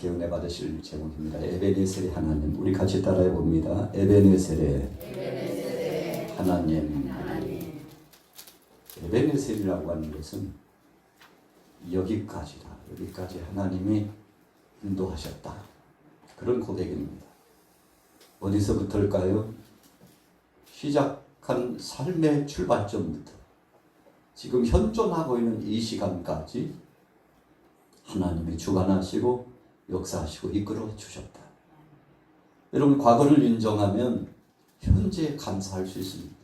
함께 은혜 받으실 제목입니다. 에베네셀의 하나님. 우리 같이 따라해 봅니다. 에베네셀의 하나님. 에베네셀이라고 하는 것은 여기까지다. 여기까지 하나님이 인도하셨다. 그런 고백입니다. 어디서부터일까요? 시작한 삶의 출발점부터 지금 현존하고 있는 이 시간까지 하나님이 주관하시고 역사하시고 이끌어 주셨다. 여러분, 과거를 인정하면 현재에 감사할 수 있습니다.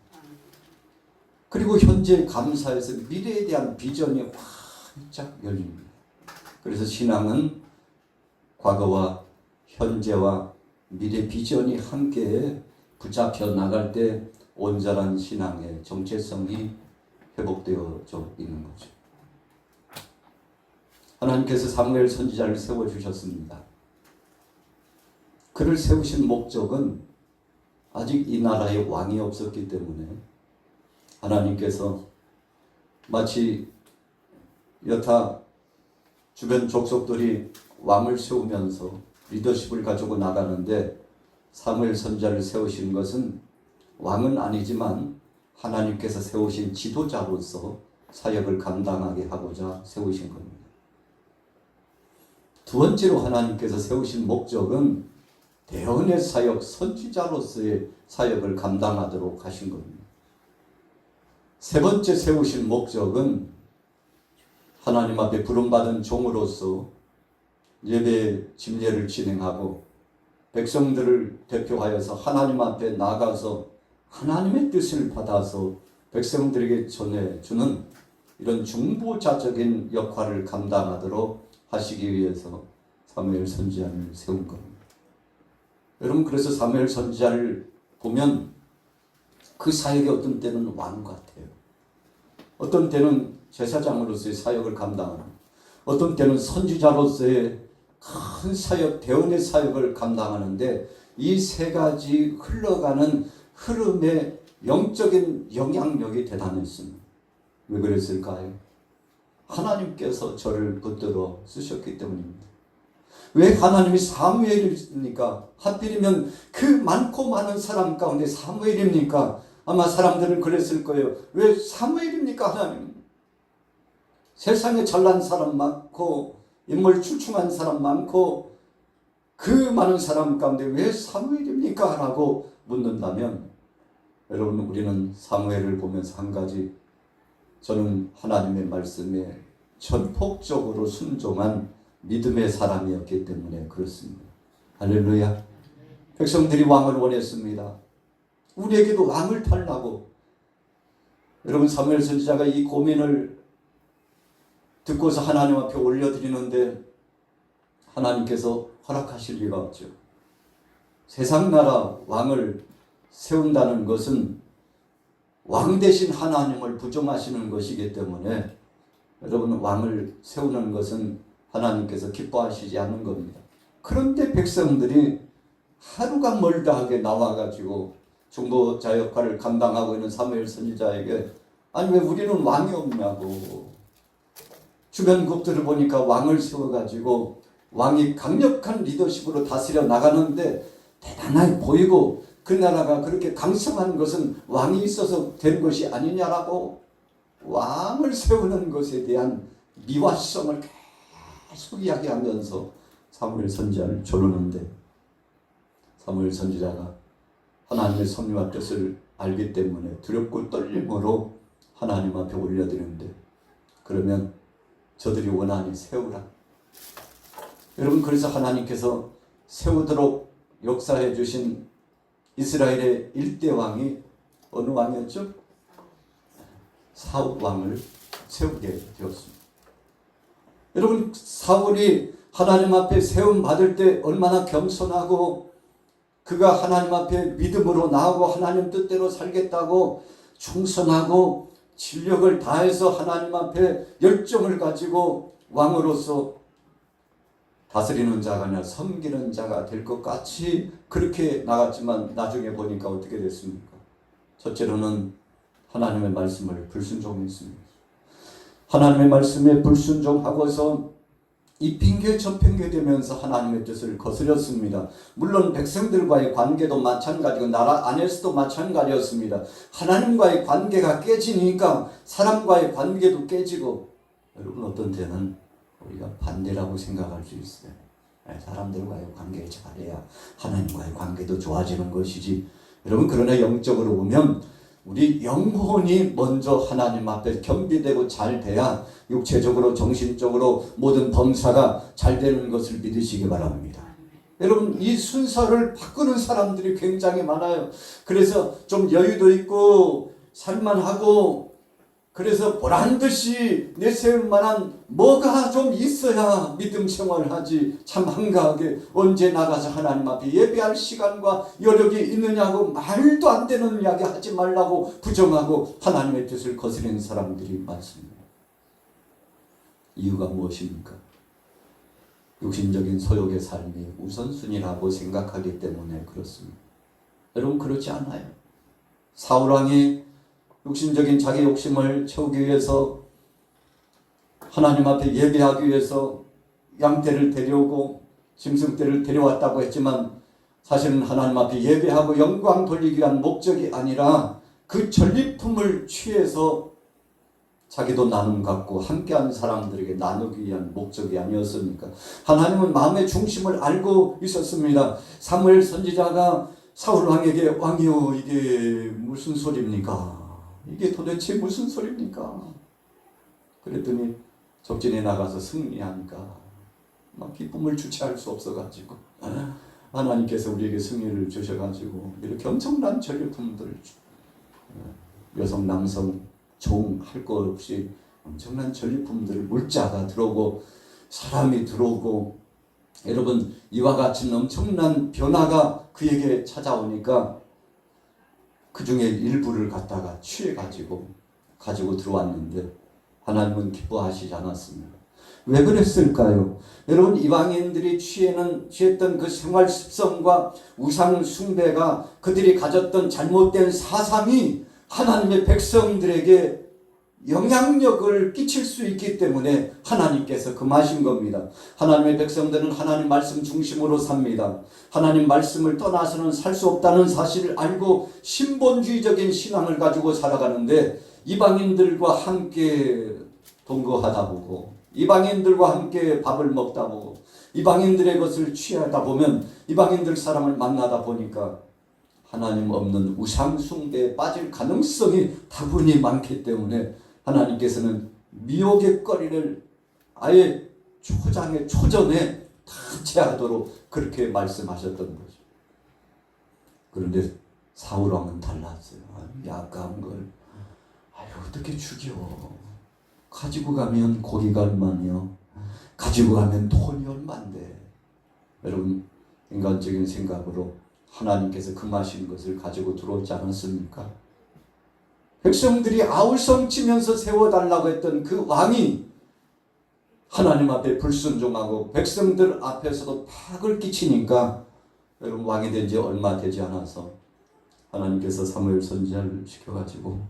그리고 현재에 감사해서 미래에 대한 비전이 활짝 열립니다. 그래서 신앙은 과거와 현재와 미래 비전이 함께 붙잡혀 나갈 때 온전한 신앙의 정체성이 회복되어져 있는 거죠. 하나님께서 사무엘 선지자를 세워주셨습니다. 그를 세우신 목적은 아직 이 나라에 왕이 없었기 때문에 하나님께서 마치 여타 주변 족속들이 왕을 세우면서 리더십을 가지고 나가는데 사무엘 선지자를 세우신 것은 왕은 아니지만 하나님께서 세우신 지도자로서 사역을 감당하게 하고자 세우신 겁니다. 두 번째로 하나님께서 세우신 목적은 대언의 사역, 선지자로서의 사역을 감당하도록 하신 겁니다. 세 번째 세우신 목적은 하나님 앞에 부름받은 종으로서 예배 집례를 진행하고 백성들을 대표하여서 하나님 앞에 나가서 하나님의 뜻을 받아서 백성들에게 전해주는 이런 중보자적인 역할을 감당하도록 하시기 위해서 사무엘 선지자를 세운 겁니다. 여러분, 그래서 사무엘 선지자를 보면 그 사역이 어떤 때는 왕 같아요. 어떤 때는 제사장으로서의 사역을 감당하는, 어떤 때는 선지자로서의 큰 사역, 대언의 사역을 감당하는데 이 세 가지 흘러가는 흐름의 영적인 영향력이 대단했습니다. 왜 그랬을까요? 하나님께서 저를 붙들어 쓰셨기 때문입니다. 왜 하나님이 사무엘입니까? 하필이면 그 많고 많은 사람 가운데 사무엘입니까? 아마 사람들은 그랬을 거예요. 왜 사무엘입니까, 하나님? 세상에 잘난 사람 많고 인물 출중한 사람 많고 그 많은 사람 가운데 왜 사무엘입니까? 라고 묻는다면 여러분, 우리는 사무엘을 보면서 한 가지, 저는 하나님의 말씀에 전폭적으로 순종한 믿음의 사람이었기 때문에 그렇습니다. 할렐루야. 백성들이 왕을 원했습니다. 우리에게도 왕을 달라고. 여러분, 사무엘 선지자가 이 고민을 듣고서 하나님 앞에 올려드리는데 하나님께서 허락하실 리가 없죠. 세상 나라 왕을 세운다는 것은 왕 대신 하나님을 부정하시는 것이기 때문에 여러분, 왕을 세우는 것은 하나님께서 기뻐하시지 않는 겁니다. 그런데 백성들이 하루가 멀다 하게 나와가지고 중보자 역할을 감당하고 있는 사무엘 선지자에게 아니 왜 우리는 왕이 없냐고, 주변 국들을 보니까 왕을 세워가지고 왕이 강력한 리더십으로 다스려 나가는데 대단하게 보이고 그 나라가 그렇게 강성한 것은 왕이 있어서 된 것이 아니냐라고 왕을 세우는 것에 대한 미화성을 계속 이야기하면서 사무엘 선지자를 조르는데 사무엘 선지자가 하나님의 섭리와 뜻을 알기 때문에 두렵고 떨림으로 하나님 앞에 올려드리는데 그러면 저들이 원하니 세우라. 여러분, 그래서 하나님께서 세우도록 역사해 주신 이스라엘의 1대 왕이 어느 왕이었죠? 사울 왕을 세우게 되었습니다. 여러분, 사울이 하나님 앞에 세움 받을 때 얼마나 겸손하고 그가 하나님 앞에 믿음으로 나아가고 하나님 뜻대로 살겠다고 충성하고 진력을 다해서 하나님 앞에 열정을 가지고 왕으로서 다스리는 자가 아니라 섬기는 자가 될 것 같이 그렇게 나갔지만 나중에 보니까 어떻게 됐습니까? 첫째로는 하나님의 말씀을 불순종했습니다. 하나님의 말씀에 불순종하고서 이 핑계 저 핑계 되면서 하나님의 뜻을 거스렸습니다. 물론 백성들과의 관계도 마찬가지고 나라 안에서도 마찬가지였습니다. 하나님과의 관계가 깨지니까 사람과의 관계도 깨지고, 여러분 어떤 때는 우리가 반대라고 생각할 수 있어요. 사람들과의 관계를 잘해야 하나님과의 관계도 좋아지는 것이지. 여러분 그러나 영적으로 보면 우리 영혼이 먼저 하나님 앞에 겸비되고 잘 돼야 육체적으로 정신적으로 모든 범사가 잘 되는 것을 믿으시기 바랍니다. 여러분 이 순서를 바꾸는 사람들이 굉장히 많아요. 그래서 좀 여유도 있고 살만하고, 그래서 보란듯이 내세울 만한 뭐가 좀 있어야 믿음 생활을 하지, 참 한가하게 언제 나가서 하나님 앞에 예배할 시간과 여력이 있느냐고 말도 안 되는 이야기 하지 말라고 부정하고 하나님의 뜻을 거스르는 사람들이 많습니다. 이유가 무엇입니까? 육신적인 소욕의 삶이 우선순위라고 생각하기 때문에 그렇습니다. 여러분 그렇지 않아요. 사울왕이 육신적인 자기 욕심을 채우기 위해서 하나님 앞에 예배하기 위해서 양떼를 데려오고 짐승떼를 데려왔다고 했지만, 사실은 하나님 앞에 예배하고 영광 돌리기 위한 목적이 아니라 그 전리품을 취해서 자기도 나눔 갖고 함께한 사람들에게 나누기 위한 목적이 아니었습니까? 하나님은 마음의 중심을 알고 있었습니다. 사무엘 선지자가 사울 왕에게 왕이여 이게 무슨 소리입니까? 이게 도대체 무슨 소리입니까? 그랬더니 적진에 나가서 승리하니까 막 기쁨을 주체할 수 없어가지고 하나님께서 우리에게 승리를 주셔가지고 이렇게 엄청난 전리품들, 여성 남성 종 할 것 없이 엄청난 전리품들을, 물자가 들어오고 사람이 들어오고, 여러분 이와 같은 엄청난 변화가 그에게 찾아오니까 그 중에 일부를 갖다가 취해가지고 가지고 들어왔는데 하나님은 기뻐하시지 않았습니다. 왜 그랬을까요? 여러분 이방인들이 취했던 그 생활 습성과 우상 숭배가, 그들이 가졌던 잘못된 사상이 하나님의 백성들에게 영향력을 끼칠 수 있기 때문에 하나님께서 금하신 겁니다. 하나님의 백성들은 하나님 말씀 중심으로 삽니다. 하나님 말씀을 떠나서는 살 수 없다는 사실을 알고 신본주의적인 신앙을 가지고 살아가는데, 이방인들과 함께 동거하다 보고 이방인들과 함께 밥을 먹다 보고 이방인들의 것을 취하다 보면, 이방인들 사람을 만나다 보니까 하나님 없는 우상 숭배에 빠질 가능성이 다분히 많기 때문에 하나님께서는 미혹의 거리를 아예 초장에 초전에 다 제하도록 그렇게 말씀하셨던 거죠. 그런데 사울 왕은 달랐어요. 약간 걸 어떻게 죽여? 가지고 가면 고기가 얼마며, 가지고 가면 돈이 얼만데. 여러분 인간적인 생각으로 하나님께서 금하신 것을 가지고 들어오지 않았습니까? 백성들이 아울성치면서 세워달라고 했던 그 왕이 하나님 앞에 불순종하고 백성들 앞에서도 팍을 끼치니까, 여러분 왕이 된 지 얼마 되지 않아서 하나님께서 사무엘 선지자를 시켜가지고,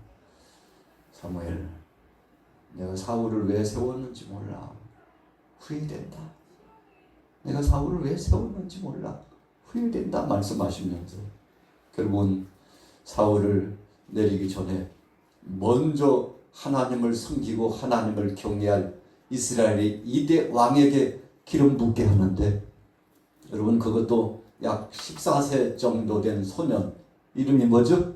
사무엘 내가 사울을 왜 세웠는지 몰라. 후회된다. 내가 사울을 왜 세웠는지 몰라. 후회된다 말씀하시면서 결국은 사울을 내리기 전에 먼저 하나님을 섬기고 하나님을 경외할 이스라엘의 2대 왕에게 기름 붓게 하는데, 여러분 그것도 약 14세 정도 된 소년, 이름이 뭐죠?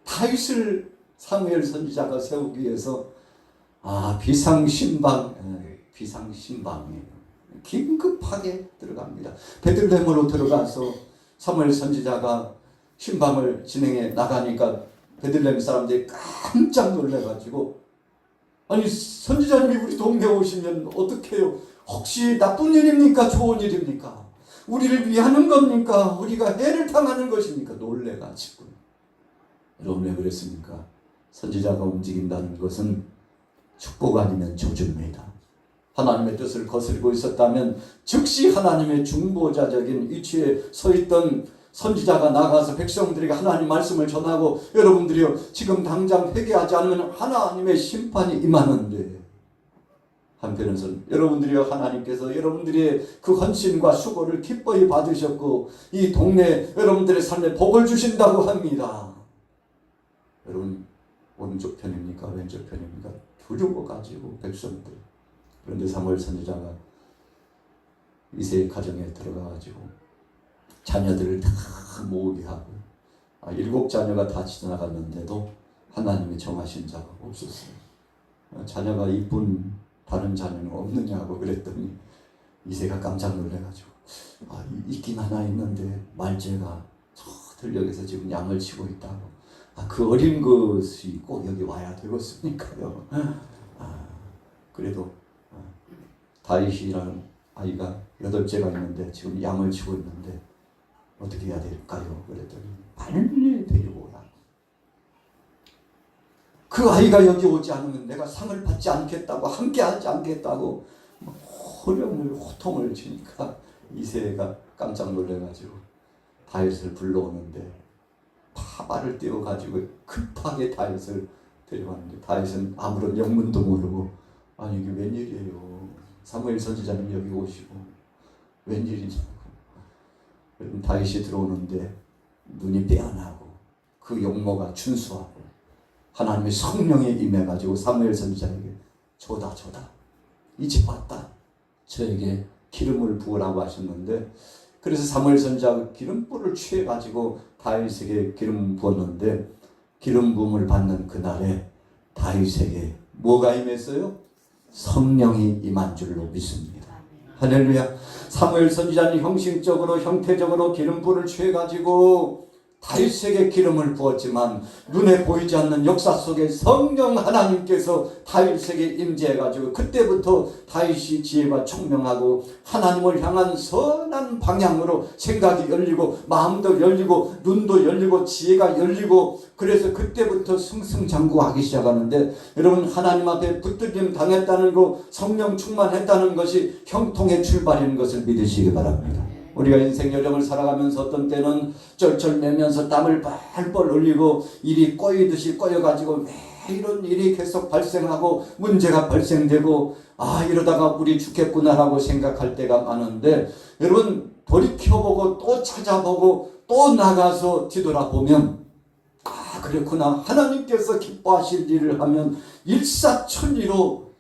다윗을 사무엘 선지자가 세우기 위해서 비상신방이에요. 긴급하게 들어갑니다. 베들레헴으로 들어가서 사무엘 선지자가 신방을 진행해 나가니까 베들레헴 사람들이 깜짝 놀래가지고, 아니 선지자님이 우리 동네에 오시면 어떡해요? 혹시 나쁜 일입니까? 좋은 일입니까? 우리를 위하는 겁니까? 우리가 해를 당하는 것입니까? 놀래가지고. 여러분 왜 그랬습니까? 선지자가 움직인다는 것은 축복 아니면 저주입니다. 하나님의 뜻을 거스르고 있었다면 즉시 하나님의 중보자적인 위치에 서 있던 선지자가 나가서 백성들에게 하나님 말씀을 전하고, 여러분들이요 지금 당장 회개하지 않으면 하나님의 심판이 임하는데, 한편에서는 여러분들이여 하나님께서 여러분들의 그 헌신과 수고를 기뻐히 받으셨고 이 동네 여러분들의 삶에 복을 주신다고 합니다. 여러분 오른쪽 편입니까? 왼쪽 편입니까? 두려워가지고 백성들. 그런데 사무엘 선지자가 이새의 가정에 들어가가지고 자녀들을 다 모으게 하고 7 자녀가 다 지나갔는데도 하나님이 정하신 자가 없었어요. 자녀가 이쁜 다른 자녀는 없느냐고 그랬더니 이새가 깜짝 놀래가지고 있긴 하나 있는데 말제가 저 들녘에서 지금 양을 치고 있다고. 그 어린 것이 꼭 여기 와야 되겠습니까요? 그래도 다윗이라는 아이가 8째가 있는데 지금 양을 치고 있는데 어떻게 해야 될까요? 그랬더니 빨리 데리고 오라. 그 아이가 여기 오지 않으면 내가 상을 받지 않겠다고, 함께하지 않겠다고 호통을 치니까 이새가 깜짝 놀래가지고 다윗을 불러오는데 파발을 띄워가지고 급하게 다윗을 데려왔는데 다윗은 아무런 영문도 모르고 이게 웬일이에요. 사무엘 선지자님 여기 오시고 웬일이냐고. 다윗이 들어오는데 눈이 빼어나고 그 용모가 준수하고 하나님의 성령에 임해가지고 사무엘 선지자에게 조다 이제 왔다. 저에게 기름을 부으라고 하셨는데 그래서 사무엘 선지자가 기름불을 취해가지고 다윗에게 기름 부었는데 기름 부음을 받는 그날에 다윗에게 뭐가 임했어요? 성령이 임한 줄로 믿습니다. 할렐루야. 사무엘 선지자는 형식적으로 형태적으로 기름불을 취해가지고 다윗에게 기름을 부었지만 눈에 보이지 않는 역사 속에 성령 하나님께서 다윗에게 임재해가지고 그때부터 다윗이 지혜가 총명하고 하나님을 향한 선한 방향으로 생각이 열리고 마음도 열리고 눈도 열리고 지혜가 열리고 그래서 그때부터 승승장구하기 시작하는데 여러분 하나님 앞에 붙들림 당했다는 거 성령 충만했다는 것이 형통의 출발인 것을 믿으시기 바랍니다. 우리가 인생 여정을 살아가면서 어떤 때는 쩔쩔매면서 땀을 뻘뻘 흘리고 일이 꼬이듯이 꼬여가지고 왜 이런 일이 계속 발생하고 문제가 발생되고 이러다가 우리 죽겠구나라고 생각할 때가 많은데 여러분 돌이켜보고 또 찾아보고 또 나가서 뒤돌아보면 그렇구나. 하나님께서 기뻐하실 일을 하면 일사천리로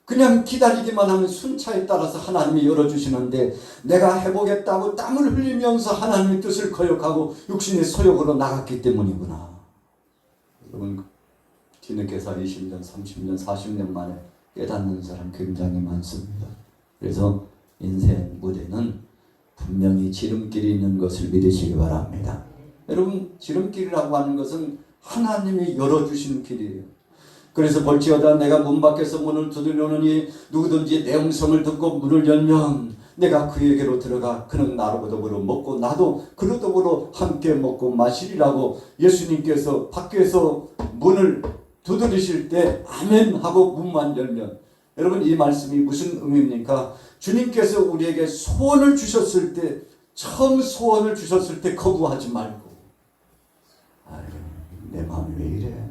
그냥 기다리기만 하면 순차에 따라서 하나님이 열어주시는데 내가 해보겠다고 땀을 흘리면서 하나님의 뜻을 거역하고 육신의 소욕으로 나갔기 때문이구나. 여러분 뒤늦게서 20년, 30년, 40년 만에 깨닫는 사람 굉장히 많습니다. 그래서 인생 무대는 분명히 지름길이 있는 것을 믿으시기 바랍니다. 여러분 지름길이라고 하는 것은 하나님이 열어주신 길이에요. 그래서 볼지어다 내가 문 밖에서 문을 두드리노니 누구든지 내 음성을 듣고 문을 열면 내가 그에게로 들어가 그는 나로 더불어 먹고 나도 그로 더불어 함께 먹고 마시리라고 예수님께서 밖에서 문을 두드리실 때 아멘 하고 문만 열면 여러분 이 말씀이 무슨 의미입니까? 주님께서 우리에게 소원을 주셨을 때 처음 소원을 주셨을 때 거부하지 말고 내 마음이 왜 이래?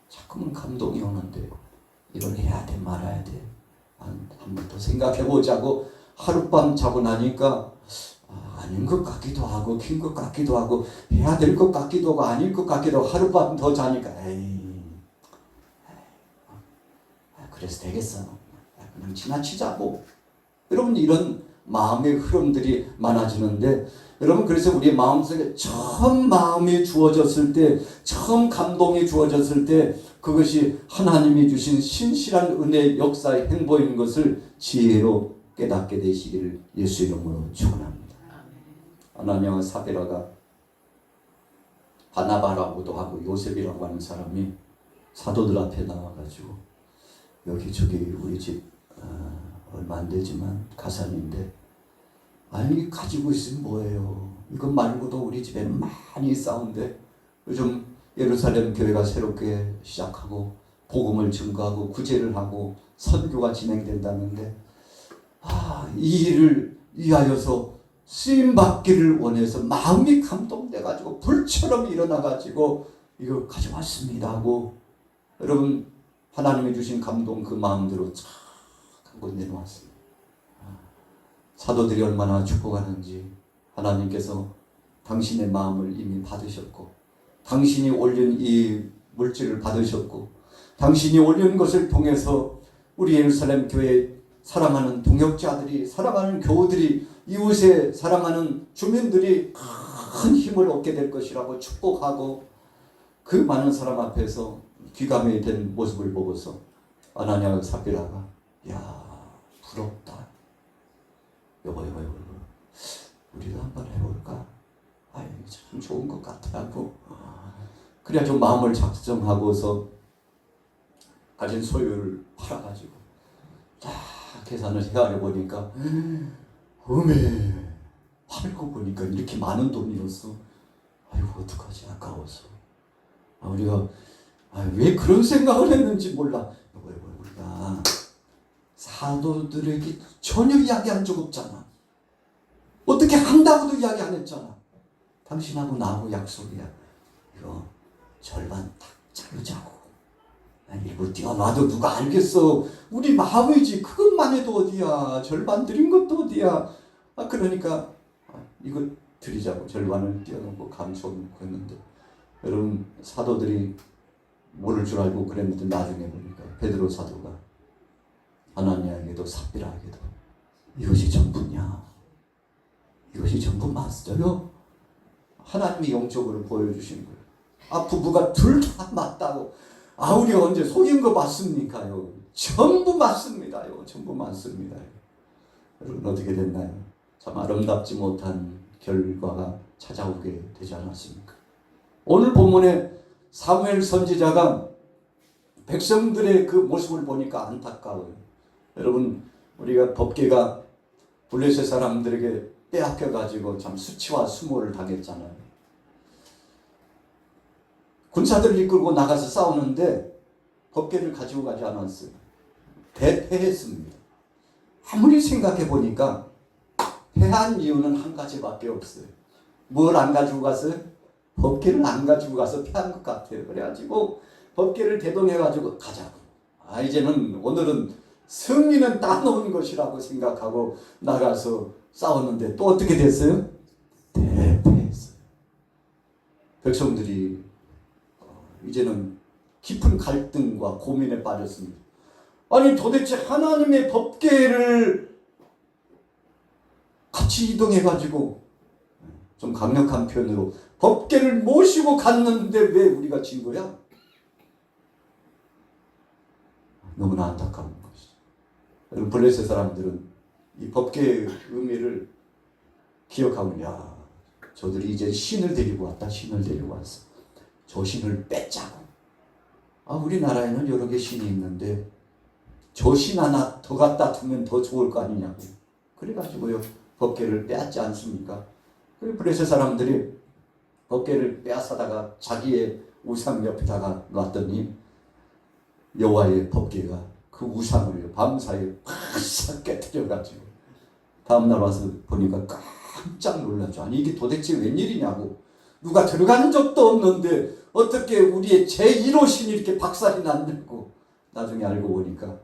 자꾸만 감동이 오는데 이걸 해야 돼 말아야 돼 한 번 더 생각해보자고 하룻밤 자고 나니까 아닌 것 같기도 하고 긴 것 같기도 하고 해야 될 것 같기도 하고 아닐 것 같기도 하고 하룻밤 더 자니까 그래서 되겠어 그냥 지나치자고. 여러분 이런 마음의 흐름들이 많아지는데 여러분 그래서 우리의 마음속에 처음 마음이 주어졌을 때 처음 감동이 주어졌을 때 그것이 하나님이 주신 신실한 은혜의 역사의 행보인 것을 지혜로 깨닫게 되시기를 예수 이름으로 축원합니다. 아나니아와 사베라가 바나바라고도 하고 요셉이라고 하는 사람이 사도들 앞에 나와가지고 여기저기 우리 집 얼마 안 되지만 가산인데 아니 가지고 있으면 뭐예요? 이것 말고도 우리 집에는 많이 싸운데 요즘 예루살렘 교회가 새롭게 시작하고 복음을 증거하고 구제를 하고 선교가 진행된다는데 이 일을 위하여서 쓰임받기를 원해서 마음이 감동돼가지고 불처럼 일어나가지고 이거 가져왔습니다 하고 여러분 하나님이 주신 감동 그 마음대로 쫙 하고 내놓았습니다. 사도들이 얼마나 축복하는지 하나님께서 당신의 마음을 이미 받으셨고 당신이 올린 이 물질을 받으셨고 당신이 올린 것을 통해서 우리 예루살렘 교회 사랑하는 동역자들이 사랑하는 교우들이 이웃에 사랑하는 주민들이 큰 힘을 얻게 될 것이라고 축복하고 그 많은 사람 앞에서 귀감이 된 모습을 보고서 아나니아와 삽비라가 야 부럽다. 여보 우리도 한번 해볼까? 아이 참 좋은 것 같아 하고 그래야 좀 마음을 작정하고서 가진 소유를 팔아가지고 딱 계산을 헤아려 보니까 어메 팔고 보니까 이렇게 많은 돈이었어. 아이고 어떡하지 아까워서. 우리가 왜 그런 생각을 했는지 몰라. 우리가 사도들에게 전혀 이야기한 적 없잖아. 어떻게 한다고도 이야기 안 했잖아. 당신하고 나하고 약속이야. 이거 절반 딱 자르자고. 일부 뛰어놔도 누가 알겠어. 우리 마음이지. 그것만 해도 어디야. 절반 드린 것도 어디야. 그러니까 이거 드리자고 절반을 띄워놓고 감춰놓고 했는데 여러분 사도들이 모를 줄 알고 그랬는데 나중에 보니까 베드로 사도가 아나니아에게도 삽비라에게도 이것이 전부냐? 이것이 전부 맞어요? 하나님이 영적으로 보여주신 거예요. 부부가 둘 다 맞다고. 우리가 언제 속인 거 맞습니까요? 전부 맞습니다요. 전부 맞습니다. 여러분 어떻게 됐나요? 참 아름답지 못한 결과가 찾아오게 되지 않았습니까? 오늘 본문에 사무엘 선지자가 백성들의 그 모습을 보니까 안타까워요. 여러분 우리가 법궤가 블레셋 사람들에게 빼앗겨가지고 참 수치와 수모를 당했잖아요. 군사들을 이끌고 나가서 싸우는데 법궤를 가지고 가지 않았어요. 대패했습니다. 아무리 생각해 보니까 패한 이유는 한 가지밖에 없어요. 뭘 안 가지고 갔어요? 법궤를 안 가지고 가서 패한 것 같아요. 그래가지고 법궤를 대동해가지고 가자고. 이제는 오늘은 승리는 따놓은 것이라고 생각하고 나가서 싸웠는데 또 어떻게 됐어요? 대패했어요. 백성들이 이제는 깊은 갈등과 고민에 빠졌습니다. 도대체 하나님의 법궤를 같이 이동해가지고 좀 강력한 표현으로 법궤를 모시고 갔는데 왜 우리가 진 거야? 너무나 안타까운 것이죠. 여러분 블레셋 사람들은 이 법궤의 의미를 기억하고 저들이 이제 신을 데리고 왔다. 신을 데리고 왔어. 저 신을 뺏자고. 우리나라에는 여러 개 신이 있는데 저 신 하나 더 갖다 두면 더 좋을 거 아니냐고. 그래가지고요 법궤를 빼앗지 않습니까? 그리고 블레셋 사람들이 법궤를 빼앗아다가 자기의 우상 옆에다가 놨더니 여호와의 법궤가 그 우상을 밤사이에 팍 깨뜨려가지고 다음날 와서 보니까 깜짝 놀라죠. 이게 도대체 웬일이냐고. 누가 들어간 적도 없는데 어떻게 우리의 제1호 신이 이렇게 박살이 났냐고. 나중에 알고 보니까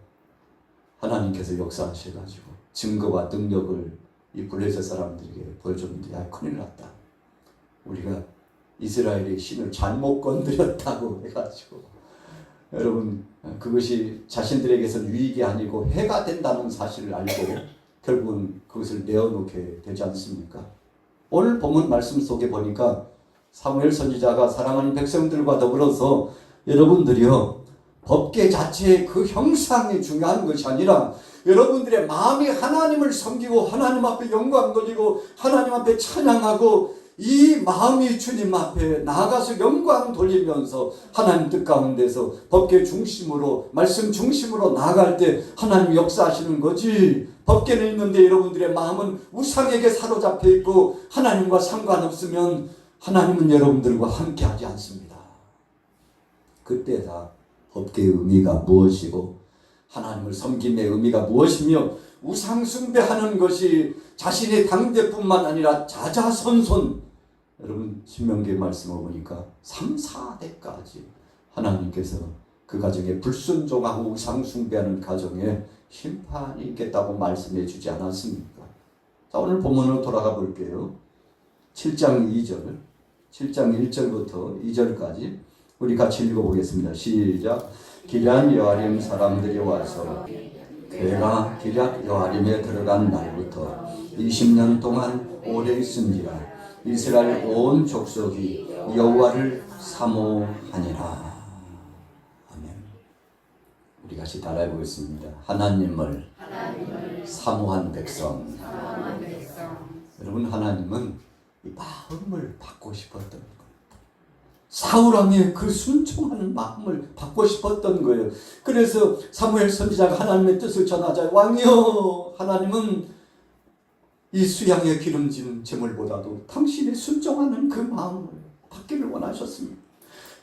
하나님께서 역사하셔가지고 증거와 능력을 이 블레셋 사람들에게 보여줬는데 큰일 났다. 우리가 이스라엘의 신을 잘못 건드렸다고 해가지고 여러분 그것이 자신들에게서 유익이 아니고 해가 된다는 사실을 알고 결국은 그것을 내어놓게 되지 않습니까? 오늘 본문 말씀 속에 보니까 사무엘 선지자가 사랑하는 백성들과 더불어서 여러분들이요 법궤 자체의 그 형상이 중요한 것이 아니라 여러분들의 마음이 하나님을 섬기고 하나님 앞에 영광 돌리고 하나님 앞에 찬양하고 이 마음이 주님 앞에 나아가서 영광 돌리면서 하나님 뜻 가운데서 법궤 중심으로 말씀 중심으로 나아갈 때 하나님 역사하시는 거지. 법궤는 있는데 여러분들의 마음은 우상에게 사로잡혀 있고 하나님과 상관없으면 하나님은 여러분들과 함께하지 않습니다. 그때다 법궤의 의미가 무엇이고 하나님을 섬김의 의미가 무엇이며 우상 숭배하는 것이 자신의 당대뿐만 아니라 자자손손 여러분 신명기의 말씀을 보니까 3, 4대까지 하나님께서 그 가정에 불순종하고 우상 숭배하는 가정에 심판이 있겠다고 말씀해 주지 않았습니까? 자, 오늘 본문으로 돌아가 볼게요. 7장 2절, 7장 1절부터 2절까지 우리 같이 읽어보겠습니다. 시작. 기럇 여아림 사람들이 와서 그가 기럇 여아림에 들어간 날부터 20년 동안 오래 있은지라 이스라엘 온 족속이 여호와를 사모하니라. 아멘. 우리 같이 따라해 보겠습니다. 하나님을 사모한 백성. 여러분, 하나님은 이 마음을 받고 싶었던 거예요. 사울왕의 그 순종하는 마음을 받고 싶었던 거예요. 그래서 사무엘 선지자가 하나님의 뜻을 전하자. 왕이여, 하나님은 이 수양에 기름진 제물보다도 당신이 순종하는 그 마음을 받기를 원하셨습니다.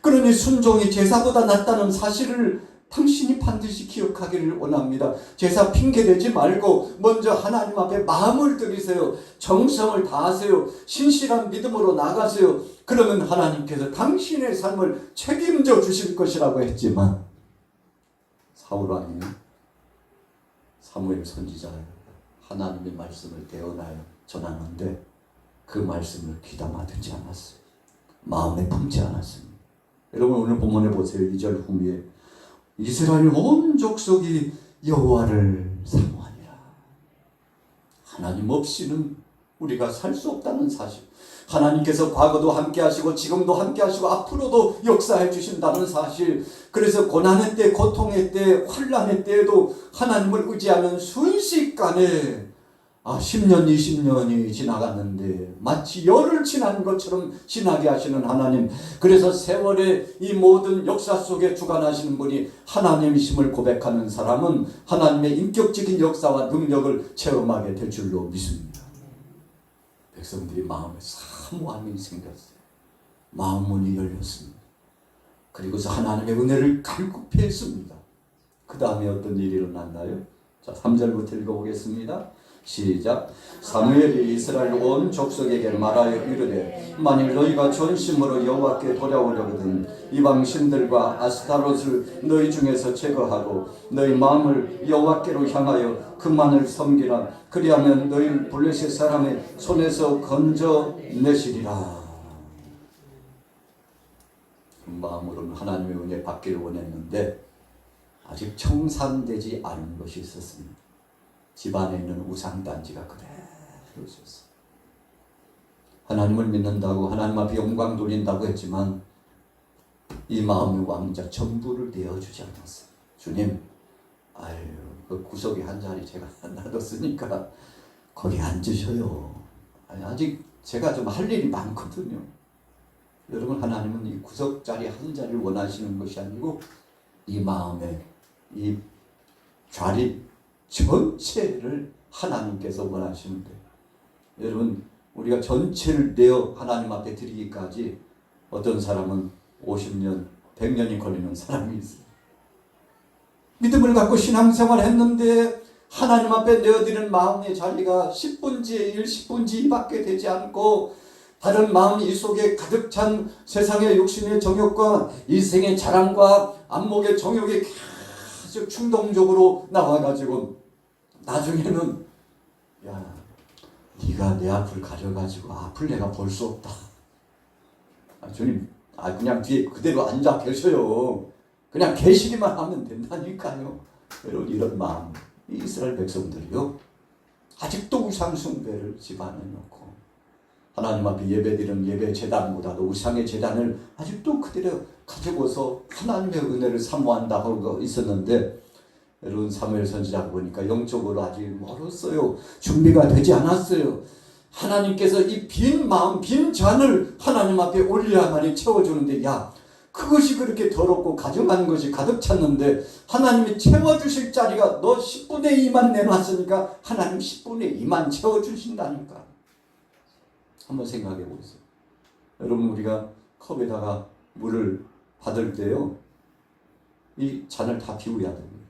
그러니 순종이 제사보다 낫다는 사실을 당신이 반드시 기억하기를 원합니다. 제사 핑계대지 말고 먼저 하나님 앞에 마음을 들이세요. 정성을 다하세요. 신실한 믿음으로 나가세요. 그러면 하나님께서 당신의 삶을 책임져 주실 것이라고 했지만 사울왕이 사무엘 선지자예요. 하나님의 말씀을 대언하여 전하는데 그 말씀을 귀담아 듣지 않았어요. 마음에 품지 않았습니다. 여러분, 오늘 본문에 보세요. 2절 후미에 이스라엘 온 족속이 여호와를 사모하니라. 하나님 없이는 우리가 살 수 없다는 사실. 하나님께서 과거도 함께 하시고 지금도 함께 하시고 앞으로도 역사해 주신다는 사실. 그래서 고난의 때, 고통의 때, 환난의 때에도 하나님을 의지하는 순식간에 10년, 20년이 지나갔는데 마치 열흘 지난 것처럼 지나게 하시는 하나님. 그래서 세월의 이 모든 역사 속에 주관하시는 분이 하나님이심을 고백하는 사람은 하나님의 인격적인 역사와 능력을 체험하게 될 줄로 믿습니다. 백성들이 마음에 사모함이 생겼어요. 마음 문이 열렸습니다. 그리고서 하나님의 은혜를 갈급했습니다. 그 다음에 어떤 일이 일어났나요? 자, 3절부터 읽어보겠습니다. 시작. 사무엘이 이스라엘 온 족속에게 말하여 이르되 만일 너희가 전심으로 여호와께 돌아오려거든 이방 신들과 아스타롯을 너희 중에서 제거하고 너희 마음을 여호와께로 향하여 그만을 섬기라. 그리하면 너희 블레셋 사람의 손에서 건져내시리라. 마음으로는 하나님의 은혜 받기를 원했는데 아직 청산되지 않은 것이 있었습니다. 집안에 있는 우상단지가 그대로 있었어요. 하나님을 믿는다고 하나님 앞에 영광 돌린다고 했지만 이 마음의 왕자 전부를 내어주지 않았어요. 주님, 그 구석에 한 자리 제가 놔뒀으니까 거기 앉으셔요. 아직 제가 좀 할 일이 많거든요. 여러분, 하나님은 이 구석자리 한 자리를 원하시는 것이 아니고 이 마음의 이 자리 전체를 하나님께서 원하시는데, 여러분, 우리가 전체를 내어 하나님 앞에 드리기까지 어떤 사람은 50년, 100년이 걸리는 사람이 있어요. 믿음을 갖고 신앙생활 했는데 하나님 앞에 내어드리는 마음의 자리가 10분지의 1, 10분지 2밖에 되지 않고 다른 마음이 이 속에 가득 찬 세상의 욕심의 정욕과 인생의 자랑과 안목의 정욕에 계속 충동적으로 나와가지고 나중에는 야, 네가 내 앞을 가려가지고 앞을 내가 볼 수 없다. 주님, 그냥 뒤에 그대로 앉아 계셔요. 그냥 계시기만 하면 된다니까요. 여러분, 이런 마음, 이스라엘 백성들이요, 아직도 우상 숭배를 집안에 놓고 하나님 앞에 예배드리는 예배 제단보다도 우상의 제단을 아직도 그대로 가지고서 하나님의 은혜를 사모한다고 있었는데, 여러분, 사무엘 선지자 보니까 영적으로 아직 멀었어요. 준비가 되지 않았어요. 하나님께서 이 빈 마음, 빈 잔을 하나님 앞에 올려야만이 채워주는데, 야, 그것이 그렇게 더럽고 가증한 것이 가득 찼는데 하나님이 채워주실 자리가 너 10분의 2만 내놨으니까 하나님 10분의 2만 채워주신다니까. 한번 생각해 보세요. 여러분, 우리가 컵에다가 물을 받을 때요, 이 잔을 다 비워야 됩니다.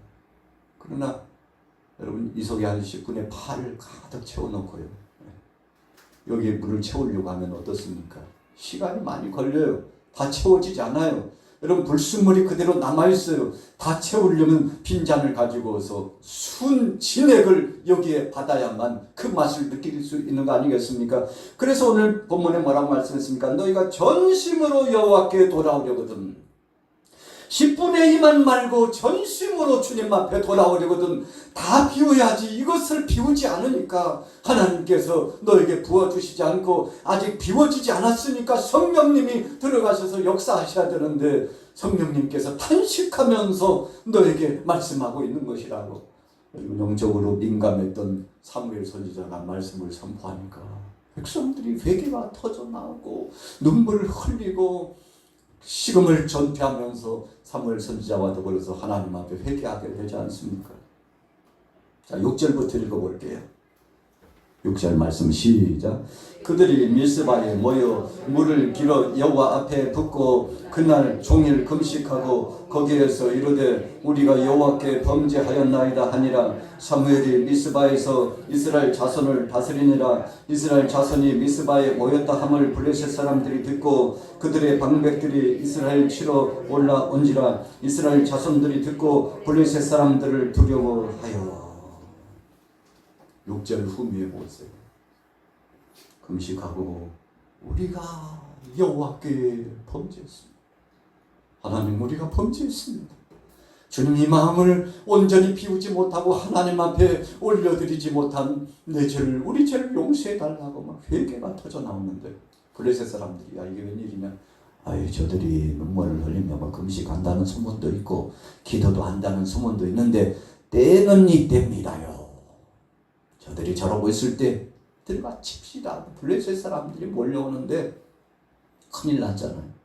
그러나 여러분, 이 속에 한 10분의 8을 가득 채워놓고요, 여기에 물을 채우려고 하면 어떻습니까? 시간이 많이 걸려요. 다 채워지지 않아요. 여러분 불순물이 그대로 남아있어요. 다 채우려면 빈잔을 가지고서 순 진액을 여기에 받아야만 그 맛을 느낄 수 있는 거 아니겠습니까? 그래서 오늘 본문에 뭐라고 말씀했습니까? 너희가 전심으로 여호와께 돌아오려거든. 10분의 2만 말고 전심으로 주님 앞에 돌아오려거든. 다 비워야지. 이것을 비우지 않으니까 하나님께서 너에게 부어주시지 않고 아직 비워지지 않았으니까 성령님이 들어가셔서 역사하셔야 되는데 성령님께서 탄식하면서 너에게 말씀하고 있는 것이라고. 영적으로 민감했던 사무엘 선지자가 말씀을 선포하니까 백성들이 회개가 터져나오고 눈물을 흘리고 식음을 전폐하면서 사무엘 선지자와 더불어서 하나님 앞에 회개하게 되지 않습니까? 자, 6절부터 읽어볼게요. 6절 말씀 시작. 그들이 미스바에 모여 물을 길어 여호와 앞에 붓고 그날 종일 금식하고 거기에서 이르되 우리가 여호와께 범죄하였나이다 하니라. 사무엘이 미스바에서 이스라엘 자손을 다스리니라. 이스라엘 자손이 미스바에 모였다 함을 블레셋 사람들이 듣고 그들의 방백들이 이스라엘 치러 올라온지라. 이스라엘 자손들이 듣고 블레셋 사람들을 두려워하여. 6절 후미에 보세요. 금식하고 우리가 여호와께 범죄했습니다. 하나님, 우리가 범죄했습니다. 주님, 이 마음을 온전히 비우지 못하고 하나님 앞에 올려드리지 못한 내 죄를, 우리 죄를 용서해달라고 막 회개가 터져 나오는데 블레셋 사람들이 야 이게 웬일이냐, 아이 저들이 눈물을 흘리며 막 금식한다는 소문도 있고 기도도 한다는 소문도 있는데 때는 이때입니다요. 저들이 저러고 있을 때 들어가 칩시다. 블레셋 사람들이 몰려오는데 큰일 났잖아요.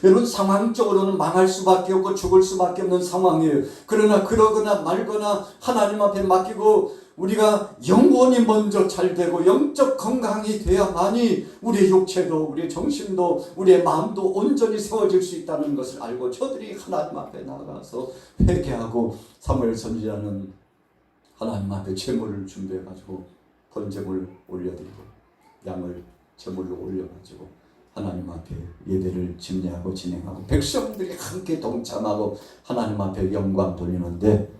여러분, 상황적으로는 망할 수밖에 없고 죽을 수밖에 없는 상황이에요. 그러나 그러거나 말거나 하나님 앞에 맡기고 우리가 영혼이 먼저 잘 되고 영적 건강이 돼야만이 우리의 육체도 우리의 정신도 우리의 마음도 온전히 세워질 수 있다는 것을 알고 저들이 하나님 앞에 나가서 회개하고 사무엘 선지자는 하나님 앞에 제물을 준비해가지고 번제물 올려드리고 양을 제물로 올려가지고 하나님 앞에 예배를 집례하고 진행하고 백성들이 함께 동참하고 하나님 앞에 영광 돌리는데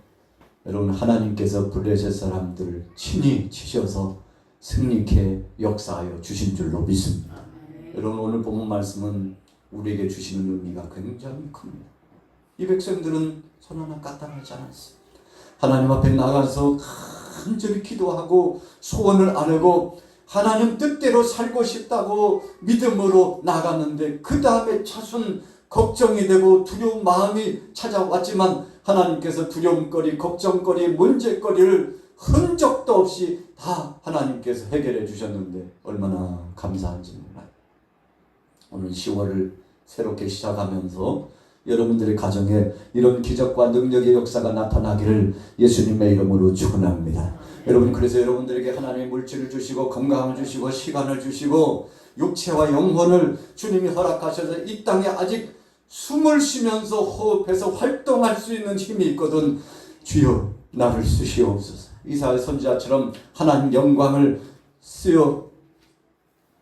여러분, 하나님께서 블레셋 사람들을 친히 치셔서 승리케 역사하여 주신 줄로 믿습니다. 여러분, 오늘 본문 말씀은 우리에게 주시는 의미가 굉장히 큽니다. 이 백성들은 손 하나 까딱하지 않았어요. 하나님 앞에 나가서 간절히 기도하고 소원을 아뢰고 하나님 뜻대로 살고 싶다고 믿음으로 나갔는데 그 다음에 차순 걱정이 되고 두려운 마음이 찾아왔지만 하나님께서 두려움거리, 걱정거리, 문제거리를 흔적도 없이 다 하나님께서 해결해 주셨는데 얼마나 감사한지 몰라요. 오늘 10월을 새롭게 시작하면서 여러분들의 가정에 이런 기적과 능력의 역사가 나타나기를 예수님의 이름으로 축원합니다. 여러분, 그래서 여러분들에게 하나님의 물질을 주시고 건강을 주시고 시간을 주시고 육체와 영혼을 주님이 허락하셔서 이 땅에 아직 숨을 쉬면서 호흡해서 활동할 수 있는 힘이 있거든. 주여 나를 쓰시옵소서. 이사야 선지자처럼 하나님 영광을 쓰여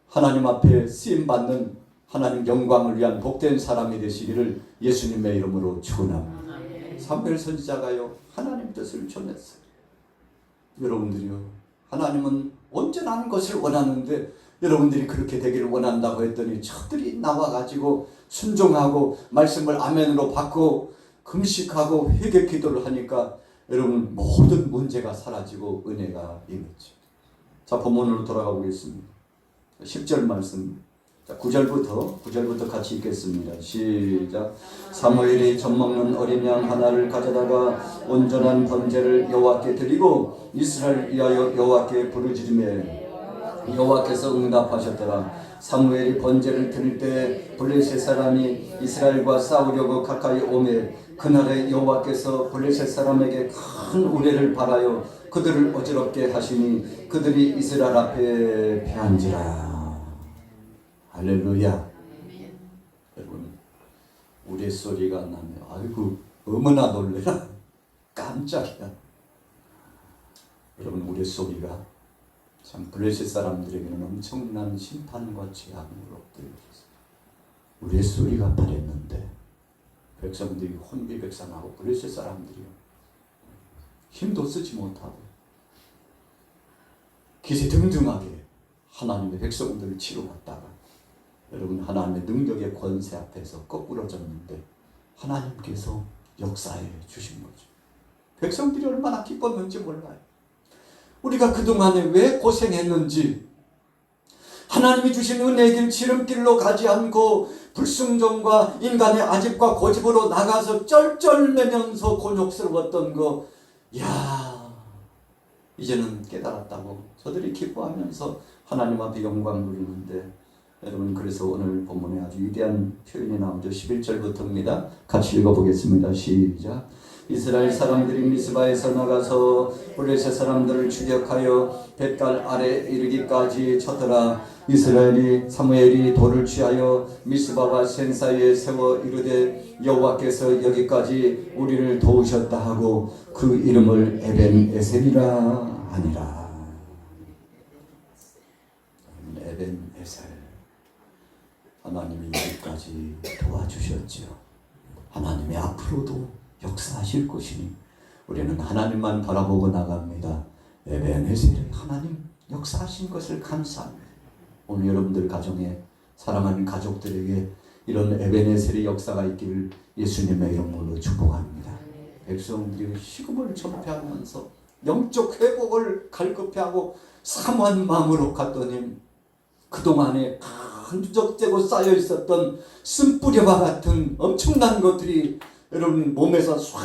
하나님 앞에 쓰임받는 하나님 영광을 위한 복된 사람이 되시기를 예수님의 이름으로 축원합니다. 사무엘 선지자가요 하나님 뜻을 전했어요. 여러분들이요, 하나님은 온전한 것을 원하는데 여러분들이 그렇게 되기를 원한다고 했더니 저들이 나와가지고 순종하고 말씀을 아멘으로 받고 금식하고 회개 기도를 하니까 여러분 모든 문제가 사라지고 은혜가 임했죠. 자, 본문으로 돌아가 보겠습니다. 10절 말씀. 자, 9절부터 같이 읽겠습니다. 시작. 사무엘이 젖먹는 어린 양 하나를 가져다가 온전한 번제를 여호와께 드리고 이스라엘 위하여 여호와께 부르짖으매 여호와께서 응답하셨더라. 사무엘이 번제를 드릴 때 블레셋 사람이 이스라엘과 싸우려고 가까이 오매 그날에 여호와께서 블레셋 사람에게 큰 우레를 발하여 그들을 어지럽게 하시니 그들이 이스라엘 앞에 패한지라. 할렐루야. 여러분, 우레 소리가 나면 아이고 어머나 놀래라. 깜짝이야. 여러분, 우레 소리가 참 블레셋 사람들에게는 엄청난 심판과 재앙으로 들렸어요. 우레 소리가 바랬는데 백성들이 혼비백산하고 블레셋 사람들이요, 힘도 쓰지 못하고 기세등등하게 하나님의 백성들을 치료받다가 여러분 하나님의 능력의 권세 앞에서 거꾸러졌는데 하나님께서 역사해 주신 거죠. 백성들이 얼마나 기뻤는지 몰라요. 우리가 그동안에 왜 고생했는지, 하나님이 주신 은혜의 길 지름길로 가지 않고 불순종과 인간의 아집과 고집으로 나가서 쩔쩔매면서 곤욕스러웠던 거, 이제는 깨달았다고 저들이 기뻐하면서 하나님 앞에 영광 누리는데, 여러분 그래서 오늘 본문에 아주 위대한 표현이 나오죠. 11절부터입니다. 같이 읽어보겠습니다. 시작. 이스라엘 사람들이 미스바에서 나가서 블레셋 사람들을 추격하여 벳갈 아래 이르기까지 쳤더라. 이스라엘이 사무엘이 돌을 취하여 미스바와 센 사이에 세워 이르되 여호와께서 여기까지 우리를 도우셨다 하고 그 이름을 에벤에셀이라 하니라. 에벤에셀, 하나님이 여기까지 도와주셨지요. 하나님이 앞으로도 역사하실 것이니 우리는 하나님만 바라보고 나갑니다. 에벤에셀, 하나님 역사하신 것을 감사합니다. 오늘 여러분들 가정에 사랑하는 가족들에게 이런 에벤에셀의 역사가 있기를 예수님의 이름으로 축복합니다. 백성들이 식음을 전폐하면서 영적 회복을 갈급해하고 사모한 마음으로 갔더니 그동안에 간적되고 쌓여 있었던 쓴뿌리와 같은 엄청난 것들이 여러분 몸에서 싹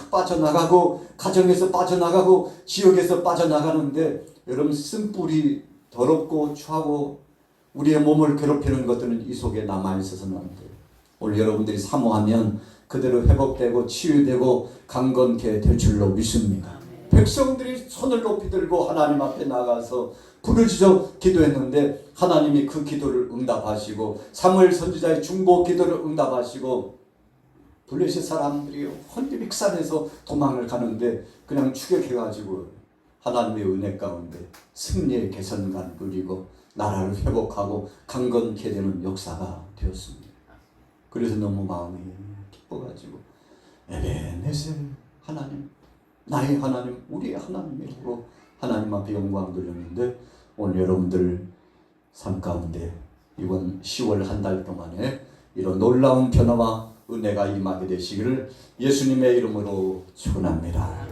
빠져나가고 가정에서 빠져나가고 지역에서 빠져나가는데, 여러분 쓴뿌리 더럽고 추하고 우리의 몸을 괴롭히는 것들은 이 속에 남아있어서는 안 돼요. 오늘 여러분들이 사모하면 그대로 회복되고 치유되고 강건케 될 줄로 믿습니다. 백성들이 손을 높이 들고 하나님 앞에 나가서 부르짖어 기도했는데 하나님이 그 기도를 응답하시고 사무엘 선지자의 중보 기도를 응답하시고 블레셋 사람들이 혼비백산해서 도망을 가는데 그냥 추격해가지고 하나님의 은혜 가운데 승리의 개선만 누리고 나라를 회복하고 강건케 되는 역사가 되었습니다. 그래서 너무 마음이 기뻐가지고 에벤에셀, 하나님, 나의 하나님, 우리의 하나님이라고 하나님 앞에 영광 돌렸는데, 오늘 여러분들 삶 가운데 이번 10월 한 달 동안에 이런 놀라운 변화와 은혜가 임하게 되시기를 예수님의 이름으로 축원합니다.